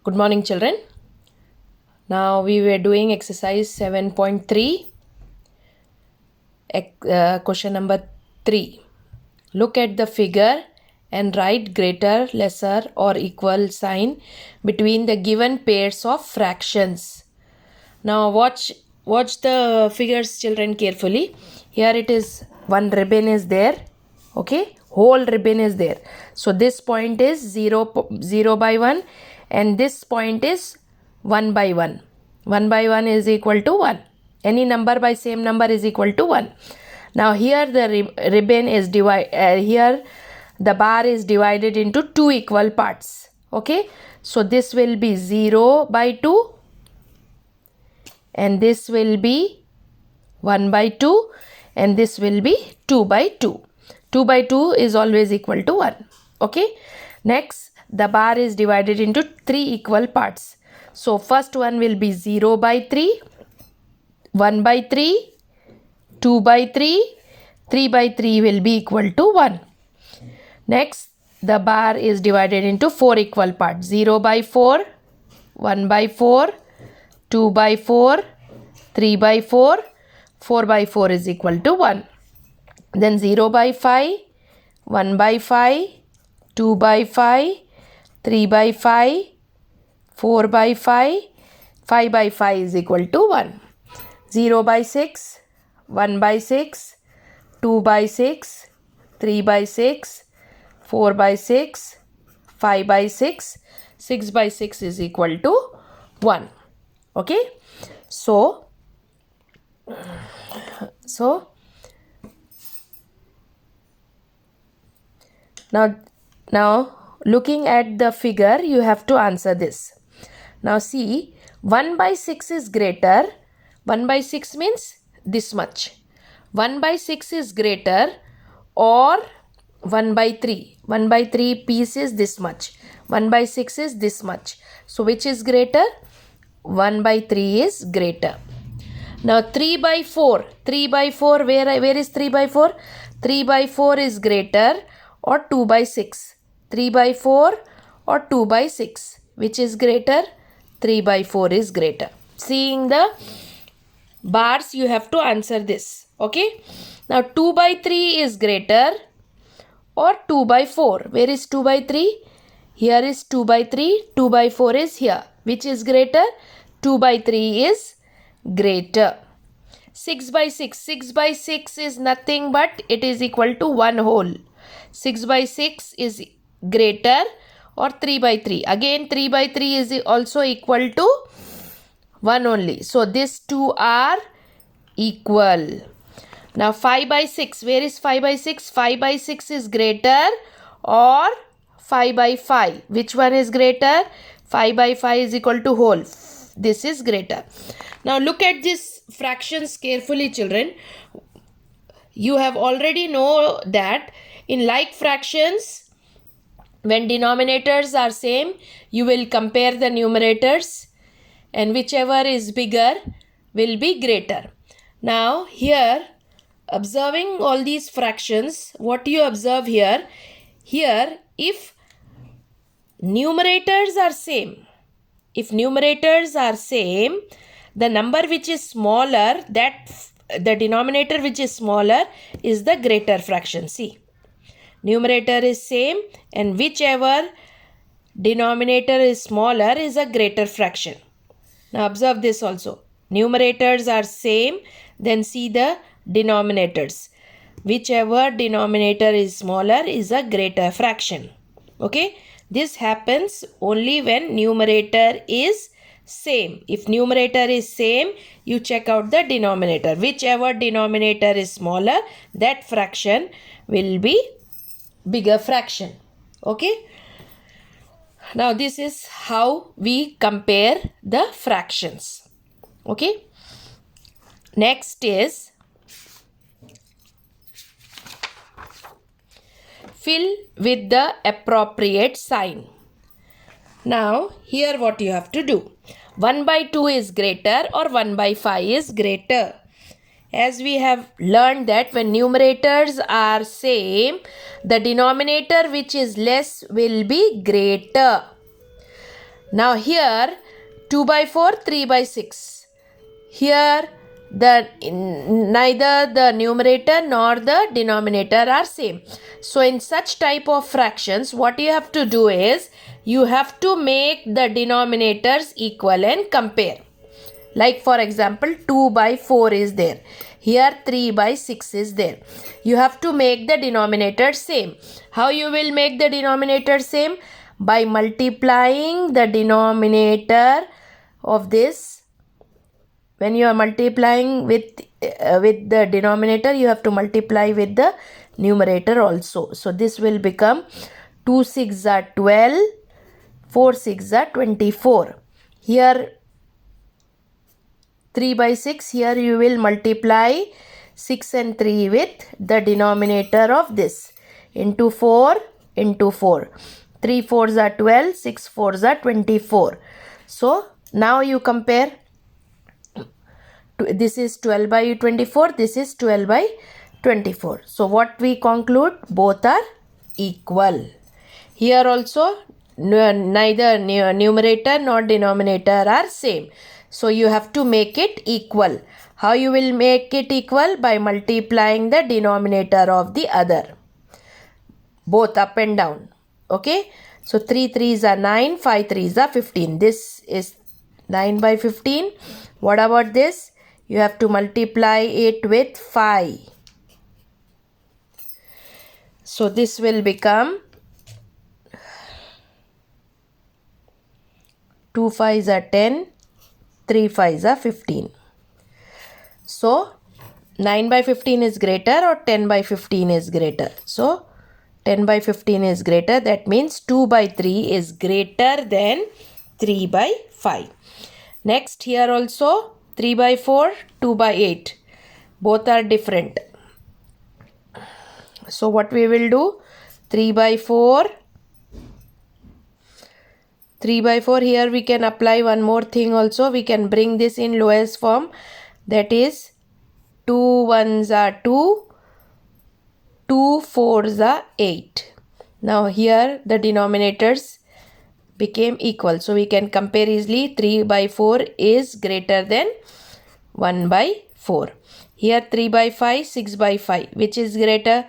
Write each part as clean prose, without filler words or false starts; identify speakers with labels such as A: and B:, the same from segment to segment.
A: Good morning, children. Now we were doing exercise 7.3, question number 3. Look at the figure and write greater, lesser or equal sign between the given pairs of fractions. Now watch the figures, children, carefully. Here it is, one ribbon is there. Okay, whole ribbon is there. So this point is 0 by 1 and this point is 1 by 1. 1 by 1 is equal to 1. Any number by same number is equal to 1. Now here the ribbon is here the bar is divided into two equal parts. Okay, so this will be 0 by 2 and this will be 1 by 2 and this will be 2 by 2. 2 by 2 is always equal to 1. Okay, next the bar is divided into three equal parts. So first one will be 0 by 3, 1 by 3, 2 by 3, 3 by 3 will be equal to 1. Next the bar is divided into four equal parts. 0 by 4, 1 by 4, 2 by 4, 3 by 4, 4 by 4 is equal to 1. Then 0 by 5, 1 by 5, 2 by 5, 3 by 5, 4 by 5, 5 by 5 is equal to 1. 0 by 6, 1 by 6, 2 by 6, 3 by 6, 4 by 6, 5 by 6, 6 by 6 is equal to 1. Okay, so now looking at the figure, you have to answer this. Now see, 1 by 6 is greater. 1 by 6 means this much. 1 by 6 is greater or 1 by 3. 1 by 3 piece is this much. 1 by 6 is this much. So which is greater? 1 by 3 is greater. Now 3 by 4. 3 by 4, where is 3 by 4? 3 by 4 is greater or 2 by 6. 3 by 4 or 2 by 6. Which is greater? 3 by 4 is greater. Seeing the bars, you have to answer this. Okay. Now 2 by 3 is greater or 2 by 4. Where is 2 by 3? Here is 2 by 3. 2 by 4 is here. Which is greater? 2 by 3 is greater. 6 by 6. 6 by 6 is nothing but it is equal to 1 whole. 6 by 6 is greater or 3 by 3. Again 3 by 3 is also equal to 1 only. So these two are equal. Now 5 by 6. Where is 5 by 6? 5 by 6 is greater or 5 by 5. Which one is greater? 5 by 5 is equal to whole. This is greater. Now look at these fractions carefully, children. You have already know that in like fractions, when denominators are same, you will compare the numerators and whichever is bigger will be greater. Now here, observing all these fractions, what you observe here, if numerators are same, the number which is smaller, the denominator which is smaller is the greater fraction. See, numerator is same and whichever denominator is smaller is a greater fraction. Now observe this also. Numerators are same, then see the denominators. Whichever denominator is smaller is a greater fraction. Okay, this happens only when numerator is same. If numerator is same, you check out the denominator. Whichever denominator is smaller, that fraction will be bigger fraction. Okay, now this is how we compare the fractions. Okay, next is fill with the appropriate sign. Now here what you have to do, 1 by 2 is greater or 1 by 5 is greater. As we have learned that when numerators are same, the denominator which is less will be greater. Now here 2 by 4, 3 by 6. Here neither the numerator nor the denominator are same. So in such type of fractions, what you have to do is you have to make the denominators equal and compare. Like for example 2 by 4 is there. Here 3 by 6 is there. You have to make the denominator same. How you will make the denominator same? By multiplying the denominator of this. When you are multiplying with the denominator, you have to multiply with the numerator also. So this will become 2 6 are 12, 4 6 are 24. Here 3 by 6, here you will multiply 6 and 3 with the denominator of this. Into 4, into 4. 3 4s are 12, 6 4s are 24. So now you compare. This is 12 by 24, this is 12 by 24. So what we conclude? Both are equal. Here also neither numerator nor denominator are same. So you have to make it equal. How you will make it equal? By multiplying the denominator of the other. Both up and down. Okay. So 3 3s are 9, 5 3s are 15. This is 9 by 15. What about this? You have to multiply it with 5. So this will become 2 5s are 10, 3 5s are 15. So 9 by 15 is greater or 10 by 15 is greater? So 10 by 15 is greater. That means 2 by 3 is greater than 3 by 5. Next, here also 3 by 4, 2 by 8. Both are different. So what we will do? 3 by 4. 3 by 4. Here we can apply one more thing also. We can bring this in lowest form. That is 2 1s are 2. 2 4s are 8. Now here the denominators became equal. So we can compare easily. 3 by 4 is greater than 1 by 4. Here 3 by 5, 6 by 5. Which is greater?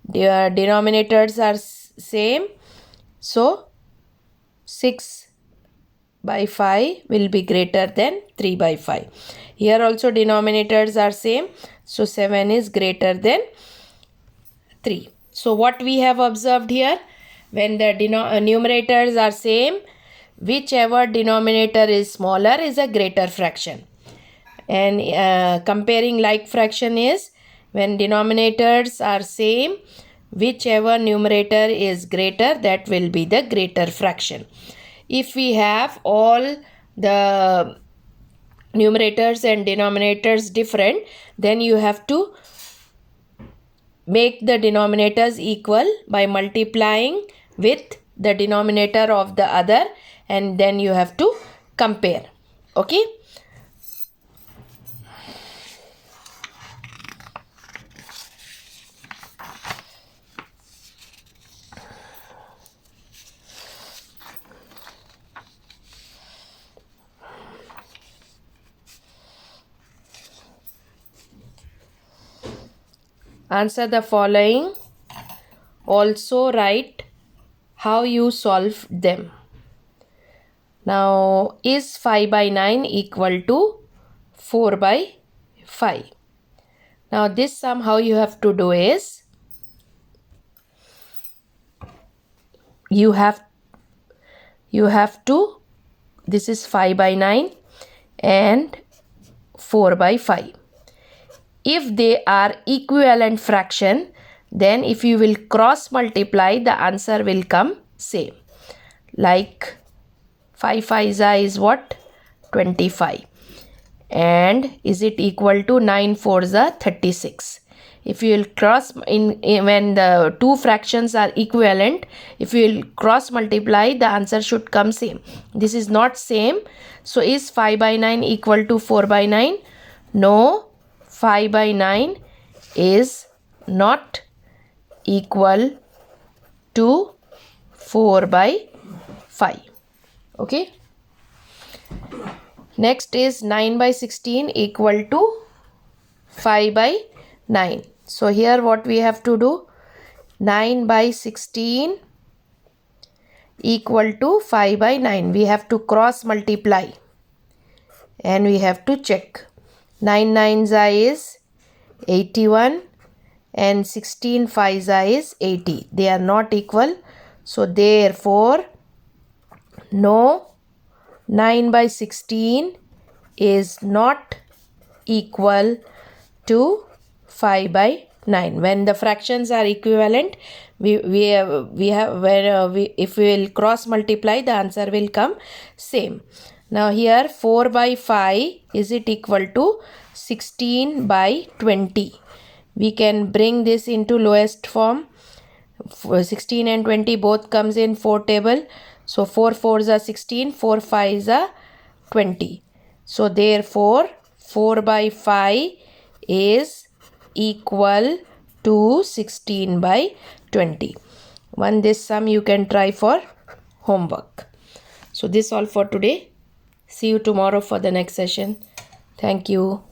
A: The denominators are same. So 6 by 5 will be greater than 3 by 5. Here also denominators are same. So 7 is greater than 3. So what we have observed here? When the numerators are same, whichever denominator is smaller is a greater fraction. And comparing like fraction is when denominators are same, whichever numerator is greater, that will be the greater fraction. If we have all the numerators and denominators different, then you have to make the denominators equal by multiplying with the denominator of the other, and then you have to compare. Okay. Answer the following. Also write how you solve them. Now, is 5 by 9 equal to 4 by 5? Now, this sum how you have to do is, you have to, this is 5 by 9 and 4 by 5. If they are equivalent fraction, then if you will cross multiply, the answer will come same. Like 5 5s is what? 25. And is it equal to 9 4s 36? If you will cross when the two fractions are equivalent, if you will cross multiply, the answer should come same. This is not same. So is 5 by 9 equal to 4 by 9? No. 5 by 9 is not equal to 4 by 5. Okay. Next is 9 by 16 equal to 5 by 9. So here what we have to do? 9 by 16 equal to 5 by 9. We have to cross multiply and we have to check. 9 9s is 81 and 16 5s is 80. They are not equal. So therefore no, 9 by 16 is not equal to 5 by 9. When the fractions are equivalent, if we will cross multiply, the answer will come same. Now here 4 by 5 is it equal to 16 by 20. We can bring this into lowest form. 16 and 20 both comes in 4 table. So 4 4s are 16, 4 5s are 20. So therefore 4 by 5 is equal to 16 by 20. This sum you can try for homework. So this all for today. See you tomorrow for the next session. Thank you.